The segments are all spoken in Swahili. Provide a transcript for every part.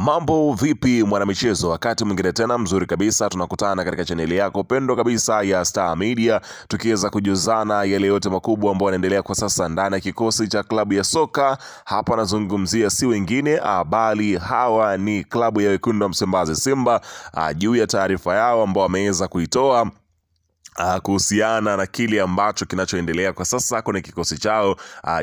Mambo vipi mwanamichezo, wakati mwingine tena mzuri kabisa tunakutana katika chaneli yako pendwa kabisa ya Star Media, tukiweza kujuzana yale yote makubwa ambayo yanaendelea kwa sasa ndani ya kikosi cha klabu ya soka. Hapa nazungumzia si wengine bali hawa ni klabu ya Wekundu wa Msimbazi Simba, juu ya taarifa yao ambao wameweza kuitoa kuhusiana na kile ambacho kinachoendelea kwa sasa kwenye kikosi chao,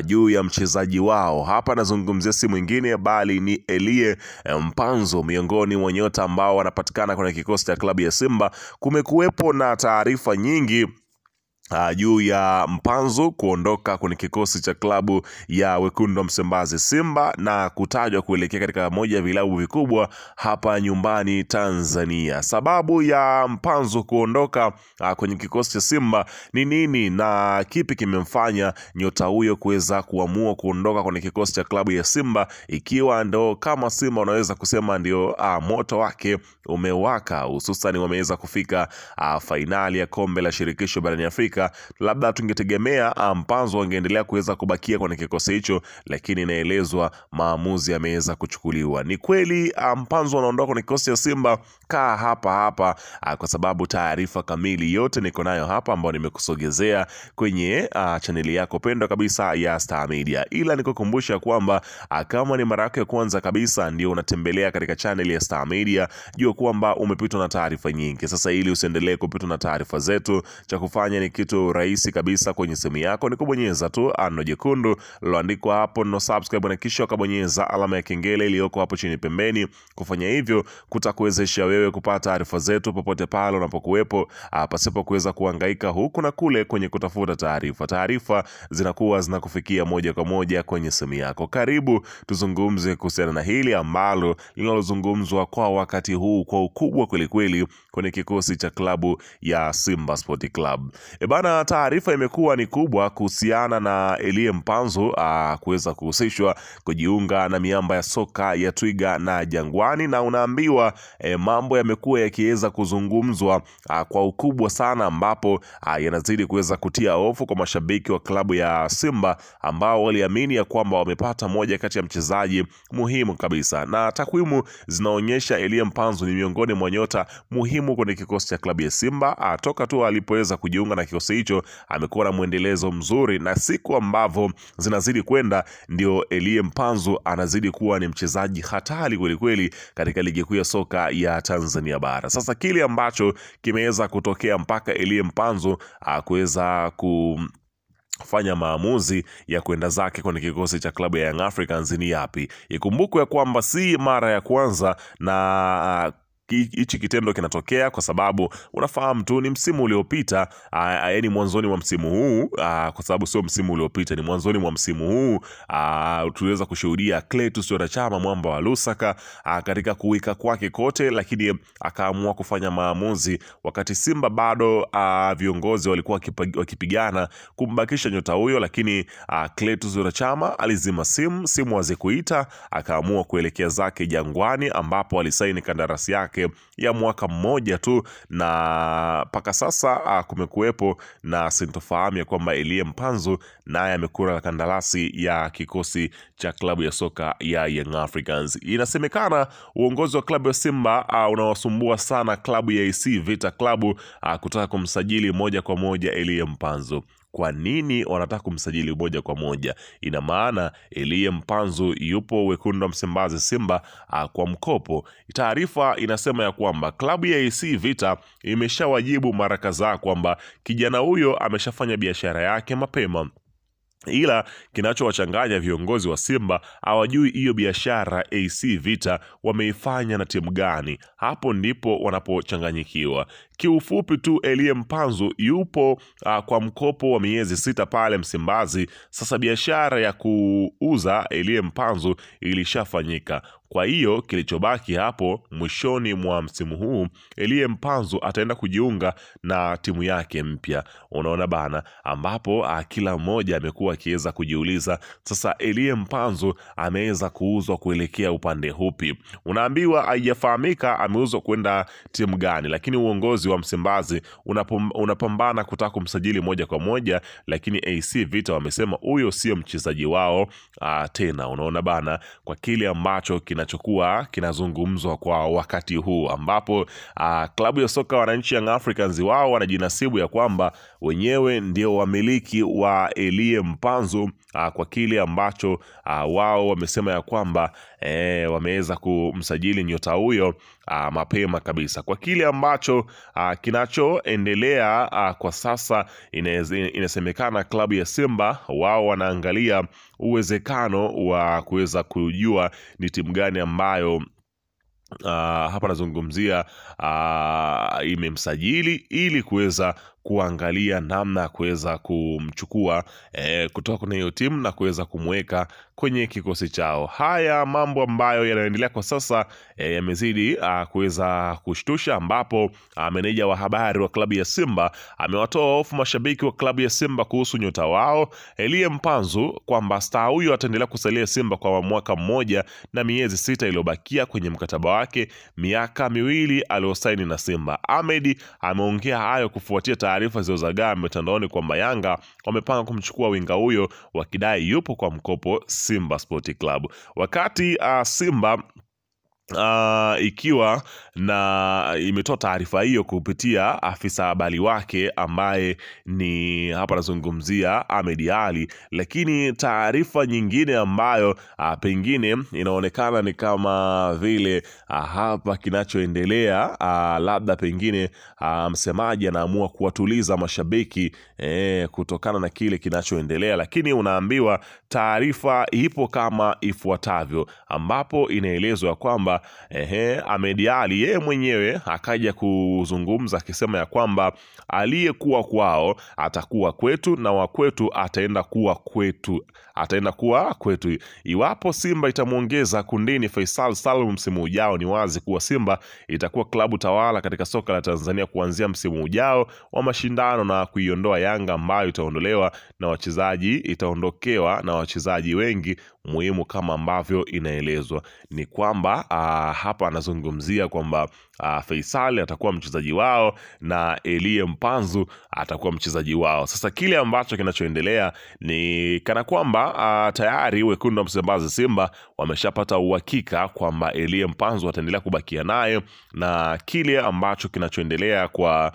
juu ya mchezaji wao. Hapa nazungumzia si mwingine bali ni Elie Mpanzu, miongoni mwa nyota ambao wanapatikana kwenye kikosi cha klabu ya Simba. Kumekuwepo na taarifa nyingi juu ya Mpanzu kuondoka kwenye kikosi cha klabu ya Wekundu wa Msimbazi Simba na kutajwa kuelekea katika moja ya vilabu vikubwa hapa nyumbani Tanzania. Sababu ya Mpanzu kuondoka kwenye kikosi cha Simba ni nini na kipi kimemfanya nyota huyo kuweza kuamua kuondoka kwenye kikosi cha klabu ya Simba, ikiwa ndo kama Simba unaweza kusema ndio moto wake umewaka, hususan wameweza kufika fainali ya kombe la shirikisho barani Afrika. Labda tungetegemea Mpanzu angeendelea kuweza kubakia kwenye kikosi hicho, lakini inaelezwa maamuzi yameweza kuchukuliwa. Ni kweli Mpanzu anaondoka kwenye kikosi cha Simba? Kaa hapa kwa sababu taarifa kamili yote niko nayo hapa ambayo nimekusogezea kwenye chaneli yako pendwa kabisa ya Star Media. Ila nikukumbusha kwamba kama ni mara yako ya kwanza kabisa ndio unatembelea katika chaneli ya Star Media, jua kwamba umepitwa na taarifa nyingi. Sasa ili usiendelee kupitwa na taarifa zetu, cha kufanya ni kitu rahisi kabisa. Kwenye simu yako ni kubonyeza tu neno jekundu liloandikwa hapo no subscribe, na kisha ukabonyeza alama ya kengele iliyoko hapo chini pembeni. Kufanya hivyo kutakuwezesha wewe kupata taarifa zetu popote pale unapokuwepo, pasipo kuweza kuhangaika huku na kule kwenye kutafuta taarifa. Taarifa zinakuwa zinakufikia moja kwa moja kwenye simu yako. Karibu tuzungumze kuhusiana na hili ambalo linalozungumzwa kwa wakati huu kwa ukubwa kweli kweli kwenye kikosi cha klabu ya Simba Sport Club. Bana, taarifa imekuwa ni kubwa kuhusiana na Elie Mpanzu kuweza kuhusishwa kujiunga na miamba ya soka ya Twiga na Jangwani, na unaambiwa mambo yamekuwa yakiweza kuzungumzwa kwa ukubwa sana, ambapo yanazidi kuweza kutia hofu kwa mashabiki wa klabu ya Simba ambao waliamini ya kwamba wamepata moja kati ya mchezaji muhimu kabisa, na takwimu zinaonyesha Elie Mpanzu ni miongoni mwa nyota muhimu kwenye kikosi cha klabu ya Simba. Toka tu alipoweza kujiunga na kikosi hicho amekuwa na mwendelezo mzuri, na siku ambavyo zinazidi kwenda ndio Elie Mpanzu anazidi kuwa ni mchezaji hatari kweli kweli katika ligi kuu ya soka ya Tanzania bara. Sasa kile ambacho kimeweza kutokea mpaka Elie Mpanzu kuweza kufanya maamuzi ya kwenda zake kwenye kikosi cha klabu ya Young Africans ni yapi? Ikumbukwe ya kwamba si mara ya kwanza na hichi kitendo kinatokea, kwa sababu unafahamu tu ni msimu uliopita, yani mwanzoni mwa msimu huu, kwa sababu sio msimu uliopita, ni mwanzoni mwa msimu huu, tuliweza kushuhudia Clatous Chama Mwamba wa Lusaka katika kuwika kwake kote, lakini akaamua kufanya maamuzi wakati Simba bado viongozi walikuwa wakipigana kumbakisha nyota huyo, lakini Clatous Chama alizima simu hazikuita, akaamua kuelekea zake Jangwani, ambapo alisaini kandarasi yake ya mwaka mmoja tu, na paka sasa kumekuwepo na sintofahamu ya kwamba Elie Mpanzu naye amekula kandarasi ya kikosi cha klabu ya soka ya Young Africans. Inasemekana uongozi wa klabu ya Simba unawasumbua sana klabu ya AC Vita Club kutaka kumsajili moja kwa moja Elie Mpanzu. Kwa nini wanataka kumsajili moja kwa moja? Ina maana Elie Mpanzu yupo Wekundu wa Msimbazi Simba kwa mkopo. Taarifa inasema ya kwamba klabu ya AC Vita imeshawajibu mara kadhaa kwamba kijana huyo ameshafanya biashara yake mapema, ila kinachowachanganya viongozi wa Simba hawajui hiyo biashara AC Vita wameifanya na timu gani. Hapo ndipo wanapochanganyikiwa. Kiufupi tu Elie Mpanzu yupo kwa mkopo wa miezi 6 pale Msimbazi. Sasa biashara ya kuuza Elie Mpanzu ilishafanyika. Kwa hiyo kilichobaki hapo mwishoni mwa msimu huu, Elie Mpanzu ataenda kujiunga na timu yake mpya. Unaona bana, ambapo kila mmoja amekuwa akiweza kujiuliza sasa Elie Mpanzu ameweza kuuzwa kuelekea upande hupi. Unaambiwa haijafahamika ameuzwa kwenda timu gani, lakini uongozi wa Msimbazi unapambana kutaka kumsajili moja kwa moja, lakini AC Vita wamesema huyo sio mchezaji wao tena. Unaona bana, kwa kile ambacho kinachokuwa kinazungumzwa kwa wakati huu, ambapo klabu ya soka wananchi Young Africans wao wanajinasibu ya kwamba wenyewe ndio wamiliki wa Elie Mpanzu, kwa kile ambacho wao wamesema ya kwamba wameweza kumsajili nyota huyo mapema kabisa. Kwa kile ambacho kinachoendelea kwa sasa, inasemekana klabu ya Simba wao wanaangalia uwezekano wa kuweza kujua ni timu gani ambayo hapa nazungumzia imemsajili ili kuweza kuangalia namna ya kuweza kumchukua kutoka kwenye hiyo timu na kuweza kumweka kwenye kikosi chao. Haya mambo ambayo yanaendelea kwa sasa yamezidi kuweza kushtusha, ambapo meneja wa habari wa klabu ya Simba amewatoa hofu mashabiki wa klabu ya Simba kuhusu nyota wao Elie Mpanzu, kwamba star huyo ataendelea kusalia Simba kwa mwaka mmoja na miezi 6 iliyobakia kwenye mkataba wake miaka 2 aliosaini na Simba. Ahmed ameongea hayo kufuatia taarifa zilizozagaa mitandaoni kwamba Yanga wamepanga kumchukua winga huyo wakidai yupo kwa mkopo Simba Sport Club. Wakati Simba ikiwa na imetoa taarifa hiyo kupitia afisa habari wake ambaye ni hapa nazungumzia Ahmed Ali, lakini taarifa nyingine ambayo pengine inaonekana ni kama vile hapa kinachoendelea, labda pengine msemaji anaamua kuwatuliza mashabiki kutokana na kile kinachoendelea, lakini unaambiwa taarifa ipo kama ifuatavyo, ambapo inaelezwa kwamba Ahmed Ali yeye mwenyewe akaja kuzungumza akisema ya kwamba aliyekuwa kwao atakuwa kwetu na wa kwetu ataenda kuwa kwetu. Iwapo Simba itamuongeza kundini Faisal Salum msimu ujao, ni wazi kuwa Simba itakuwa klabu tawala katika soka la Tanzania kuanzia msimu ujao wa mashindano, na kuiondoa Yanga ambayo itaondokewa na wachezaji wengi muhimu kama ambavyo inaelezwa. Ni kwamba hapa anazungumzia kwamba Faisal atakuwa mchezaji wao na Elie Mpanzu atakuwa mchezaji wao. Sasa kile ambacho kinachoendelea ni kana kwamba tayari wekundu wa Msimbazi Simba wameshapata uhakika kwamba Elie Mpanzu ataendelea kubakia naye, na kile ambacho kinachoendelea kwa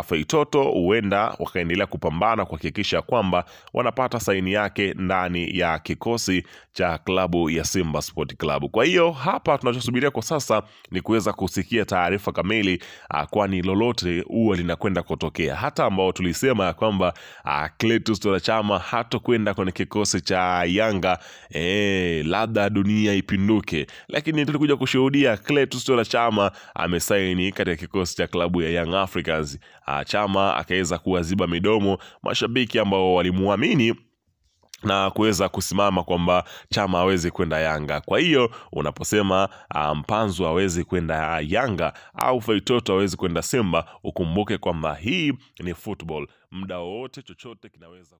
Feitoto huenda wakaendelea kupambana kuhakikisha kwamba wanapata saini yake ndani ya kikosi cha klabu ya Simba Sport Club. Kwa hiyo hapa tunachosubiria kwa sasa ni kuweza kusikia taarifa kamili, kwani lolote huwa linakwenda kutokea. Hata ambao tulisema kwamba Clatous Chama hatakwenda kwenye kikosi cha Yanga, labda dunia ipinduke, lakini tulikuja kushuhudia Clatous Chama amesaini katika kikosi cha klabu ya Young Africans. Chama akaweza kuwaziba midomo mashabiki ambao walimuamini na kuweza kusimama kwamba Chama hawezi kwenda Yanga. Kwa hiyo unaposema Mpanzu hawezi kwenda Yanga au Feitoto hawezi kwenda Simba, ukumbuke kwamba hii ni football, muda wote chochote kinaweza